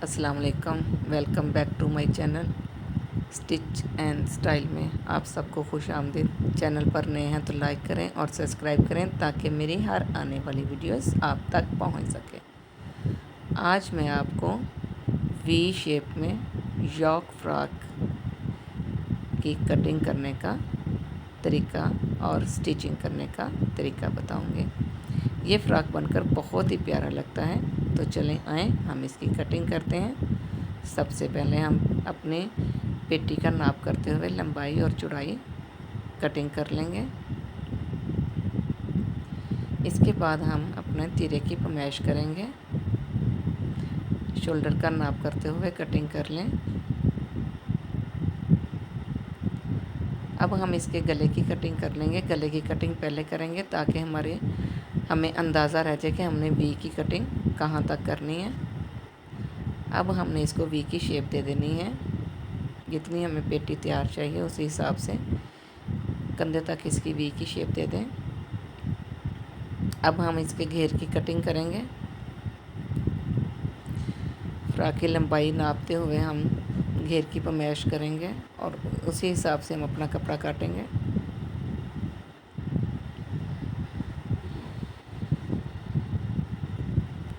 अस्सलाम वालेकुम। Welcome back to my channel stitch and style में आप सबको खुश आमदीद। चैनल पर नए हैं तो लाइक करें और सब्सक्राइब करें ताकि मेरी हर आने वाली वीडियोस आप तक पहुंच सके। आज मैं आपको वी शेप में यॉक फ्रॉक की कटिंग करने का तरीका और स्टिचिंग करने का तरीका बताऊंगी। ये फ़्रॉक बनकर बहुत ही प्यारा लगता है। तो चलें आएँ हम इसकी कटिंग करते हैं। सबसे पहले हम अपने पेटी का नाप करते हुए लंबाई और चौड़ाई कटिंग कर लेंगे। इसके बाद हम अपने तीरे की पैमाइश करेंगे। शोल्डर का नाप करते हुए कटिंग कर लें। अब हम इसके गले की कटिंग कर लेंगे। गले की कटिंग पहले करेंगे ताकि हमें अंदाज़ा रह जाए कि हमने वी की कटिंग कहाँ तक करनी है। अब हमने इसको वी की शेप दे देनी है। जितनी हमें पेटी तैयार चाहिए उसी हिसाब से कंधे तक इसकी वी की शेप दे दें। अब हम इसके घेर की कटिंग करेंगे। फ्रॉक की लंबाई नापते हुए हम घेर की पैमाइश करेंगे और उसी हिसाब से हम अपना कपड़ा काटेंगे।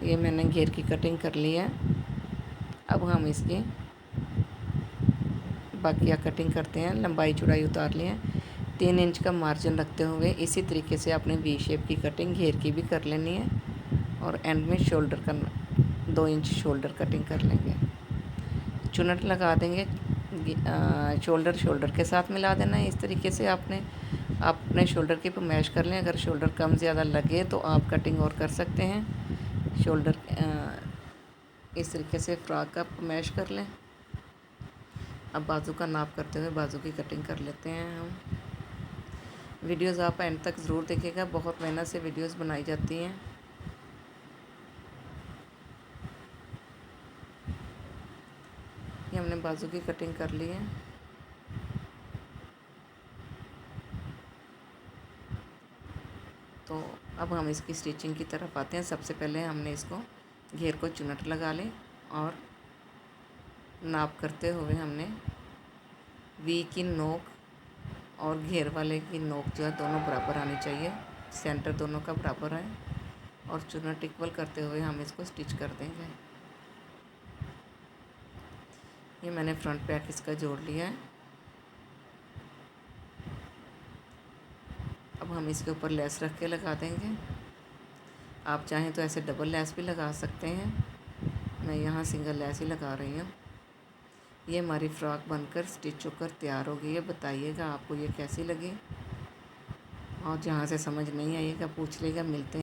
ये मैंने घेर की कटिंग कर ली है। अब हम इसकी बाकिया कटिंग करते हैं। लंबाई चौड़ाई उतार ली है। 3 इंच का मार्जिन रखते हुए इसी तरीके से अपने वी शेप की कटिंग घेर की भी कर लेनी है और एंड में शोल्डर का 2 इंच शोल्डर कटिंग कर लेंगे। चुनट लगा देंगे। शोल्डर के साथ मिला देना है। इस तरीके से आपने अपने शोल्डर की पैमाइश कर लें। अगर शोल्डर कम ज़्यादा लगे तो आप कटिंग और कर सकते हैं। शोल्डर इस तरीके से फ्रॉक का पैमाइश कर लें। अब बाजू का नाप करते हुए बाजू की कटिंग कर लेते हैं हम। वीडियोस आप एंड तक ज़रूर देखिएगा। बहुत मेहनत से वीडियोस बनाई जाती हैं। ये हमने बाजू की कटिंग कर ली है। तो अब हम इसकी स्टिचिंग की तरफ आते हैं। सबसे पहले हमने इसको घेर को चुनट लगा लें और नाप करते हुए हमने वी की नोक और घेर वाले की नोक जो है दोनों बराबर आनी चाहिए। सेंटर दोनों का बराबर है और चुनट इक्वल करते हुए हम इसको स्टिच कर देंगे। ये मैंने फ्रंट बैक इसका जोड़ लिया है। अब हम इसके ऊपर लेस रख के लगा देंगे। आप चाहें तो ऐसे डबल लेस भी लगा सकते हैं। मैं यहाँ सिंगल लेस ही लगा रही हूँ। ये हमारी फ़्रॉक बनकर स्टिच होकर तैयार हो गई है। बताइएगा आपको ये कैसी लगी और जहाँ से समझ नहीं आइएगा पूछ लीजिएगा। मिलते हैं।